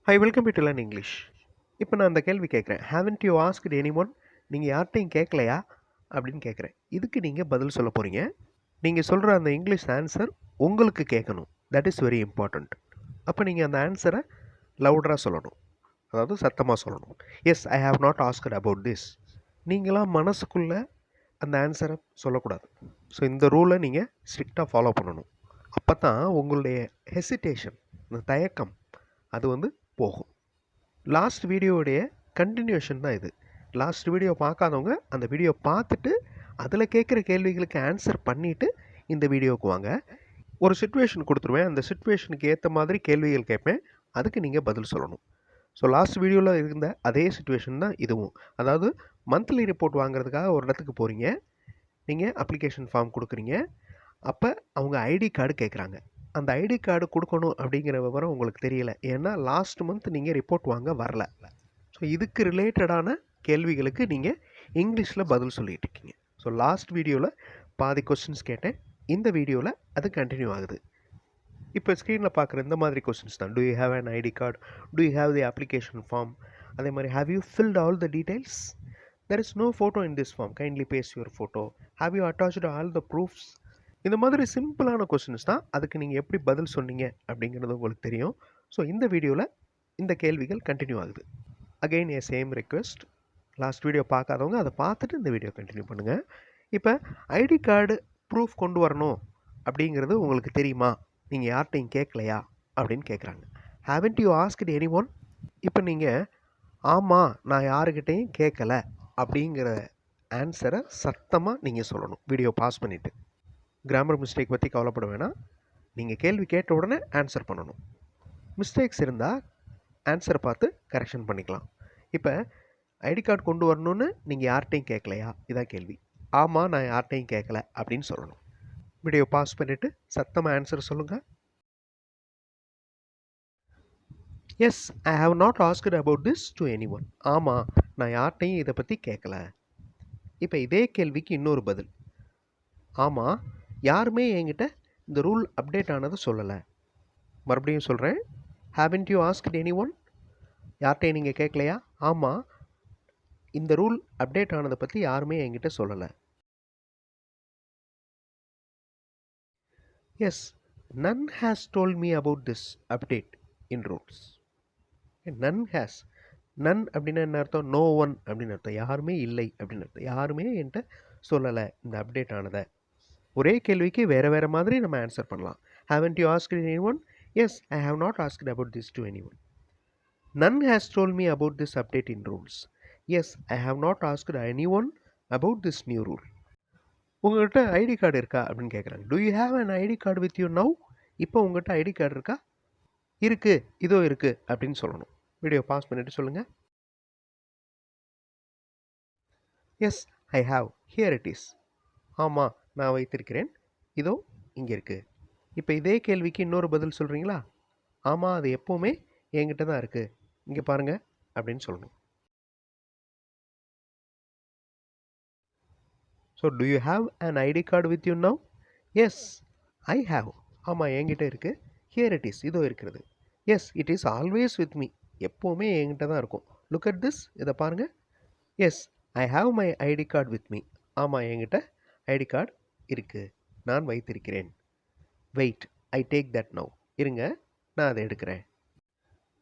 High welcome to learn English. இப்போ நான் அந்த கேள்வி கேட்குறேன். Haven't you asked anyone? நீங்கள் யார்கிட்டையும் கேட்கலையா அப்படின்னு கேட்குறேன். இதுக்கு நீங்கள் பதில் சொல்ல போகிறீங்க. நீங்கள் சொல்கிற அந்த இங்கிலீஷ் ஆன்சர் உங்களுக்கு கேட்கணும். That is very important. அப்போ நீங்கள் அந்த ஆன்சரை லவுடராக சொல்லணும், அதாவது சத்தமாக சொல்லணும். Yes, I have not asked about this. நீங்களாம் மனசுக்குள்ளே அந்த ஆன்சரை சொல்லக்கூடாது. ஸோ இந்த ரூலை நீங்கள் ஸ்ட்ரிக்டாக ஃபாலோ பண்ணணும். அப்போ தான் உங்களுடைய ஹெசிடேஷன், இந்த தயக்கம், அது போகும். லாஸ்ட் வீடியோவுடைய கண்டினியூஷன் தான் இது. லாஸ்ட் வீடியோ பார்க்காதவங்க அந்த வீடியோ பார்த்துட்டு அதில் கேட்குற கேள்விகளுக்கு ஆன்சர் பண்ணிவிட்டு இந்த வீடியோவுக்கு வாங்க. ஒரு சுச்சுவேஷன் கொடுத்துருவேன். அந்த சுச்சுவேஷனுக்கு ஏற்ற மாதிரி கேள்விகள் கேட்பேன். அதுக்கு நீங்கள் பதில் சொல்லணும். ஸோ லாஸ்ட் வீடியோவில் இருந்த அதே சுச்சுவேஷன் தான் இதுவும். அதாவது மந்த்லி ரிப்போர்ட் வாங்குறதுக்காக ஒரு இடத்துக்கு போகிறீங்க. நீங்கள் அப்ளிகேஷன் ஃபார்ம் கொடுக்குறீங்க. அப்போ அவங்க ஐடி கார்டு கேட்குறாங்க. அந்த ஐடி கார்டு கொடுக்கணும் அப்படிங்கிற விவரம் உங்களுக்கு தெரியல. ஏன்னா லாஸ்ட் மந்த் நீங்கள் ரிப்போர்ட் வாங்க வரல. ஸோ இதுக்கு ரிலேட்டடான கேள்விகளுக்கு நீங்கள் இங்கிலீஷில் பதில் சொல்லிகிட்டு இருக்கீங்க. ஸோ லாஸ்ட் வீடியோவில் பாதி கொஸ்டின்ஸ் கேட்டேன். இந்த வீடியோவில் அது கண்டினியூ ஆகுது. இப்போ ஸ்க்ரீனில் பார்க்குற இந்த மாதிரி கொஸ்டின்ஸ் தான். Do you have an ID card? Do you have the application form? அதே மாதிரி have you filled all the details? There is no photo in this form, kindly paste your photo. Have you attached all the proofs? இந்த மாதிரி சிம்பிளான questions தான். அதுக்கு நீங்கள் எப்படி பதில் சொன்னீங்க அப்படிங்கிறது உங்களுக்கு தெரியும். ஸோ இந்த வீடியோவில் இந்த கேள்விகள் கண்டினியூ ஆகுது. அகெயின் ஏ சேம் ரெக்வெஸ்ட். லாஸ்ட் வீடியோ பார்க்காதவங்க அதை பார்த்துட்டு இந்த வீடியோ கண்டினியூ பண்ணுங்கள். இப்போ ஐடி கார்டு ப்ரூஃப் கொண்டு வரணும் அப்படிங்கிறது உங்களுக்கு தெரியுமா? நீங்கள் யார்கிட்டையும் கேட்கலையா அப்படின்னு கேட்குறாங்க. Haven't you asked anyone? இப்போ நீங்கள் ஆமாம், நான் யாருக்கிட்டையும் கேட்கல அப்படிங்கிற ஆன்சரை சத்தமாக நீங்கள் சொல்லணும், வீடியோ பாஸ் பண்ணிவிட்டு. கிராமர் மிஸ்டேக் பற்றி கவலைப்பட வேணாம். நீங்கள் கேள்வி கேட்ட உடனே ஆன்சர் பண்ணணும். மிஸ்டேக்ஸ் இருந்தால் ஆன்சரை பார்த்து கரெக்ஷன் பண்ணிக்கலாம். இப்போ ஐடி கார்டு கொண்டு வரணும்னு நீங்கள் யார்கிட்டையும் கேட்கலையா, இதான் கேள்வி. ஆமாம், நான் யார்கிட்டையும் கேட்கல அப்படின்னு சொல்லணும். வீடியோ பாஸ் பண்ணிவிட்டு சத்தமாக ஆன்சர் சொல்லுங்கள். Yes, I have not asked about this to anyone. ஆமாம், நான் யார்கிட்டையும் இதை பற்றி கேட்கல. இப்போ இதே கேள்விக்கு இன்னொரு பதில். ஆமாம், யாருமே என்கிட்ட இந்த ரூல் அப்டேட் ஆனதை சொல்லலை. மறுபடியும் சொல்கிறேன். Haven't you asked anyone? யார்கிட்டையும் நீங்கள் கேட்கலையா? ஆமாம், இந்த ரூல் அப்டேட் ஆனதை பற்றி யாருமே என்கிட்ட சொல்லலை. Yes, none has told me about this update in rules. none has. none அப்படின்னா என்ன அர்த்தம்? நோ ஒன் அப்படின்னு அர்த்தம். யாருமே இல்லை அப்படின்னு அர்த்தம். யாருமே என்கிட்ட சொல்லலை இந்த அப்டேட் ஆனதை. ஒரே கேள்விக்கு வேறு வேறு மாதிரி நம்ம ஆன்சர் பண்ணலாம். Haven't you asked anyone? Yes, I have not asked about this to anyone. none has told me about this update in rules. Yes, I have not asked anyone about this new rule. உங்கள்கிட்ட ID card இருக்கா அப்படின்னு கேட்குறாங்க. Do you have an ID card with you now? இப்போ உங்கள்கிட்ட ID card இருக்கா? இருக்குது, இதோ இருக்குது அப்படின்னு சொல்லணும். வீடியோ பாஸ் பண்ணிவிட்டு சொல்லுங்கள். Yes, I have, here it is. ஆமாம், நான் வைத்திருக்கிறேன், இதோ இங்கே இருக்குது. இப்போ இதே கேள்விக்கு இன்னொரு பதில் சொல்கிறீங்களா? ஆமாம், அது எப்போவுமே என்கிட்ட தான் இருக்குது, இங்கே பாருங்கள் அப்படின்னு சொல்லணும். So do you have an ID card with you now? Yes, I have. ஆமாம், என்கிட்ட இருக்குது. ஹியர் இட் இஸ், இதோ இருக்கிறது. Yes, it is always with me. எப்போவுமே என்கிட்ட தான் இருக்கும். லுக் அட் திஸ், இதை பாருங்கள். Yes, I have my ID card with me. ஆமாம், என்கிட்ட ஐடி கார்டு இருக்குது, நான் வைத்திருக்கிறேன். Wait, I take that now. இருங்க, நான் அதை எடுக்கிறேன்.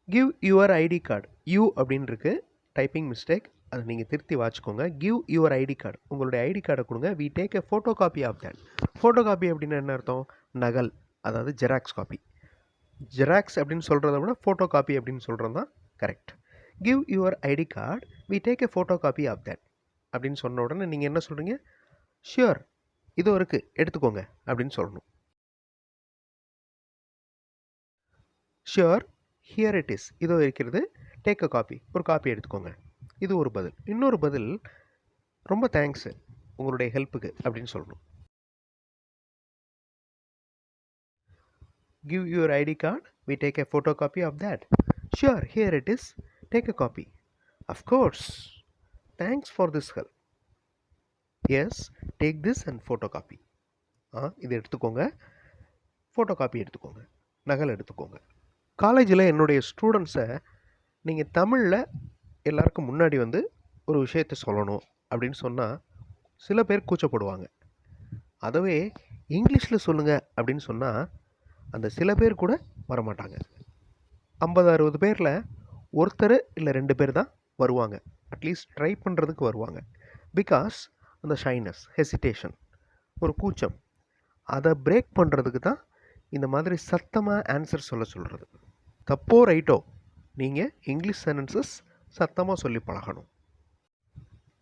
Give your ID card. You அப்படின்னு இருக்குது, டைப்பிங் மிஸ்டேக், அதை நீங்கள் திருத்தி வாச்சிக்கோங்க. Give your ID card. உங்களுடைய ஐடி கார்டை கொடுங்க. We take a photocopy of that. Photocopy அப்படின்னா என்ன அர்த்தம்? நகல், அதாவது ஜெராக்ஸ் காப்பி. ஜெராக்ஸ் அப்படின்னு சொல்கிறத விட ஃபோட்டோ காப்பி அப்படின்னு சொல்கிறது தான் correct. Give your ID card, we take a photocopy of that அப்படின்னு சொன்ன உடனே நீங்கள் என்ன சொல்கிறீங்க? ஷியோர், இதோ இருக்குது, எடுத்துக்கோங்க அப்படின்னு சொல்லணும். ஷியோர், ஹியர் இட் இஸ், இதோ இருக்கிறது, டேக் அ காப்பி, ஒரு காப்பி எடுத்துக்கோங்க. இது ஒரு பதில். இன்னொரு பதில், ரொம்ப தேங்க்ஸு உங்களுடைய ஹெல்ப்புக்கு அப்படின்னு சொல்லணும். Give your ID card, we take a photocopy of that. Sure, here it is, take a copy. Of course, thanks for this help. Yes, take this and photocopy. இது எடுத்துக்கோங்க, ஃபோட்டோ காப்பி எடுத்துக்கோங்க, நகல் எடுத்துக்கோங்க. காலேஜில் என்னுடைய ஸ்டூடெண்ட்ஸை நீங்கள் தமிழில் எல்லாருக்கும் முன்னாடி வந்து ஒரு விஷயத்தை சொல்லணும் அப்படின்னு சொன்னால் சில பேர் கூச்சப்படுவாங்க. அதுவே இங்கிலீஷில் சொல்லுங்கள் அப்படின்னு சொன்னால் அந்த சில பேர் கூட வரமாட்டாங்க. 50-60 பேரில் ஒருத்தர் இல்லை 2 பேர் தான் வருவாங்க. அட்லீஸ்ட் ட்ரை பண்ணுறதுக்கு வருவாங்க. பிகாஸ் அந்த ஷைனஸ், ஹெசிடேஷன், ஒரு கூச்சம், அதை பிரேக் பண்ணுறதுக்கு தான் இந்த மாதிரி சத்தமாக ஆன்சர் சொல்கிறது. தப்போ ரைட்டோ நீங்கள் இங்கிலீஷ் சென்டென்சஸ் சத்தமாக சொல்லி பழகணும்.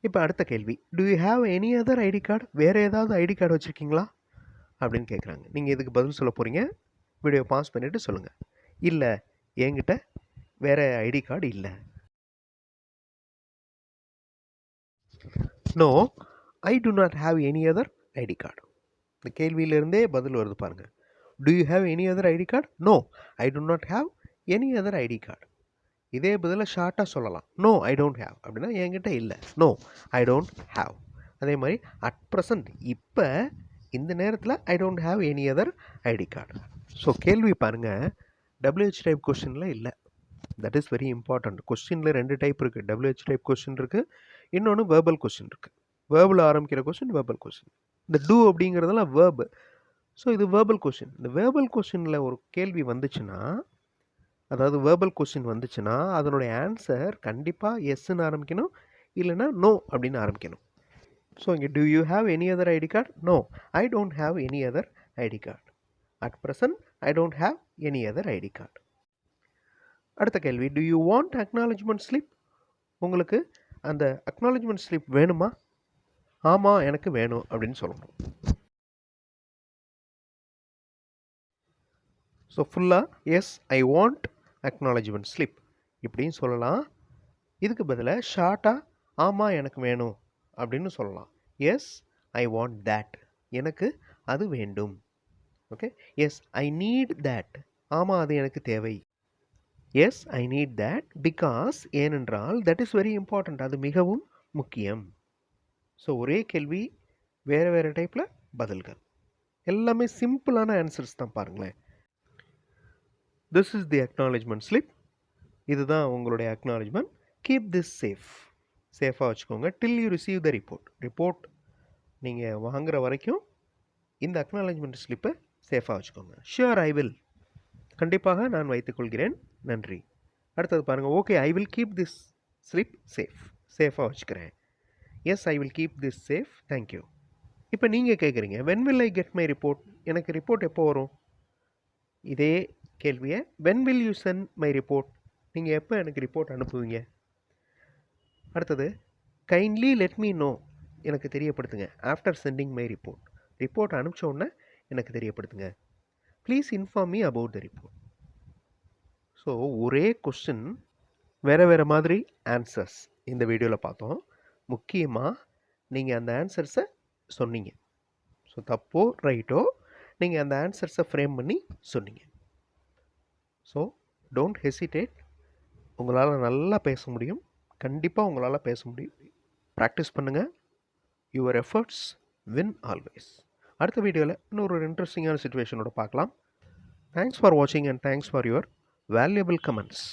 இப்போ அடுத்த கேள்வி, do you have any other ID card? வேறு ஏதாவது ஐடி கார்டு வச்சுருக்கீங்களா அப்படின்னு கேட்குறாங்க. நீங்கள் இதுக்கு பதில் சொல்ல போகிறீங்க. வீடியோ பாஸ் பண்ணிவிட்டு சொல்லுங்கள். இல்லை, என்கிட்ட வேறு ஐடி கார்டு இல்லை. No, I do not have any other ID card. இந்த கேள்வியிலிருந்தே பதில் வருது பாருங்கள். Do you have any other ID card? No, I do not have any other ID card. இதே பதில் ஷார்ட்டாக சொல்லலாம். நோ, ஐ டோன்ட் ஹேவ் அப்படின்னா என்கிட்ட இல்லை. No, I don't have. அதே மாதிரி அட் ப்ரெசன்ட், இப்போ இந்த நேரத்தில் I don't have any other ID card. So கேள்வி பாருங்கள், WH டைப் கொஸ்டினில் இல்லை. That is very important. கொஸ்டினில் 2 டைப் இருக்குது. WH டைப் கொஸ்டின் இருக்குது, இன்னொன்று வேர்பல் கொஸ்டின் இருக்குது. வேர்பில் ஆரம்பிக்கிற கொஸ்டின், வேர்பல் கொஸ்டின். இந்த டூ அப்படிங்கிறதெல்லாம் வேர்பு. ஸோ இது வேர்பல் கொஸ்டின். இந்த வேர்பல் கொஸ்டினில் ஒரு கேள்வி வந்துச்சுன்னா, அதாவது வேர்பல் கொஸ்டின் வந்துச்சுன்னா அதனுடைய ஆன்சர் கண்டிப்பாக எஸ்ன்னு ஆரம்பிக்கணும், இல்லைன்னா நோ அப்படின்னு ஆரம்பிக்கணும். ஸோ இங்கே do you have any other ID card? No, I don't have any other ID card. At present I don't have any other ID card. அடுத்த கேள்வி, do you want acknowledgement slip? உங்களுக்கு அந்த acknowledgement slip வேணுமா? ஆமாம், எனக்கு வேணும் அப்படின்னு சொல்லணும். ஸோ ஃபுல்லாக yes I want acknowledgement slip இப்படின்னு சொல்லலாம். இதுக்கு பதிலாக ஷார்ட்டாக ஆமாம் எனக்கு வேணும் அப்படின்னு சொல்லலாம். எஸ் ஐ வாண்ட் தேட், எனக்கு அது வேண்டும். Okay, yes I need that, ஆமாம் அது எனக்கு தேவை. Yes I need that because, ஏனென்றால் தட் இஸ் வெரி இம்பார்ட்டண்ட், அது மிகவும் முக்கியம். ஸோ ஒரே கேள்வி, வேறு வேறு டைப்பில் பதில்கள், எல்லாமே சிம்பிளான ஆன்சர்ஸ் தான். பாருங்களேன், this is the acknowledgement slip, இதுதான் உங்களுடைய அக்னாலஜ்மெண்ட். கீப் திஸ் சேஃப், சேஃபாக வச்சுக்கோங்க. டில் யூ ரிசீவ் த ரிப்போர்ட் நீங்கள் வாங்குகிற வரைக்கும் இந்த அக்னாலஜ்மெண்ட் ஸ்லிப்பை சேஃபாக வச்சுக்கோங்க. ஷியோர் ஐ வில், கண்டிப்பாக நான் வைத்துக்கொள்கிறேன், நன்றி. அடுத்தது பாருங்கள், okay I will keep this slip சேஃபாக வச்சுக்கிறேன். Yes I will keep this safe, thank you. இப்போ நீங்கள் கேட்குறீங்க, when will I get my report? எனக்கு ரிப்போர்ட் எப்போ வரும்? இதே கேள்வியை when will you send my report, நீங்கள் எப்போ எனக்கு ரிப்போர்ட் அனுப்புவீங்க? அடுத்தது, கைண்ட்லி லெட் மீ நோ, எனக்கு தெரியப்படுத்துங்க. ஆஃப்டர் சென்டிங் மை ரிப்போர்ட் அனுப்பிச்ச உடனே எனக்கு தெரியப்படுத்துங்க. Please inform me about the report. So ஒரே கொஸ்டின் வேறு வேறு மாதிரி ஆன்சர்ஸ் இந்த வீடியோவில் பார்த்தோம். முக்கியமாக நீங்கள் அந்த ஆன்சர்ஸை சொன்னீங்க. ஸோ தப்போ ரைட்டோ நீங்கள் அந்த ஆன்சர்ஸை ஃப்ரேம் பண்ணி சொன்னீங்க. ஸோ டோன்ட் ஹெசிடேட், உங்களால் நல்லா பேச முடியும், கண்டிப்பாக உங்களால் பேச முடியும். ப்ராக்டிஸ் பண்ணுங்கள். Your efforts win always. அடுத்த வீடியோவில் இன்னொரு இன்ட்ரெஸ்டிங்கான சுச்சுவேஷனோட பார்க்கலாம். தேங்க்ஸ் ஃபார் வாட்சிங் and thanks for your valuable comments.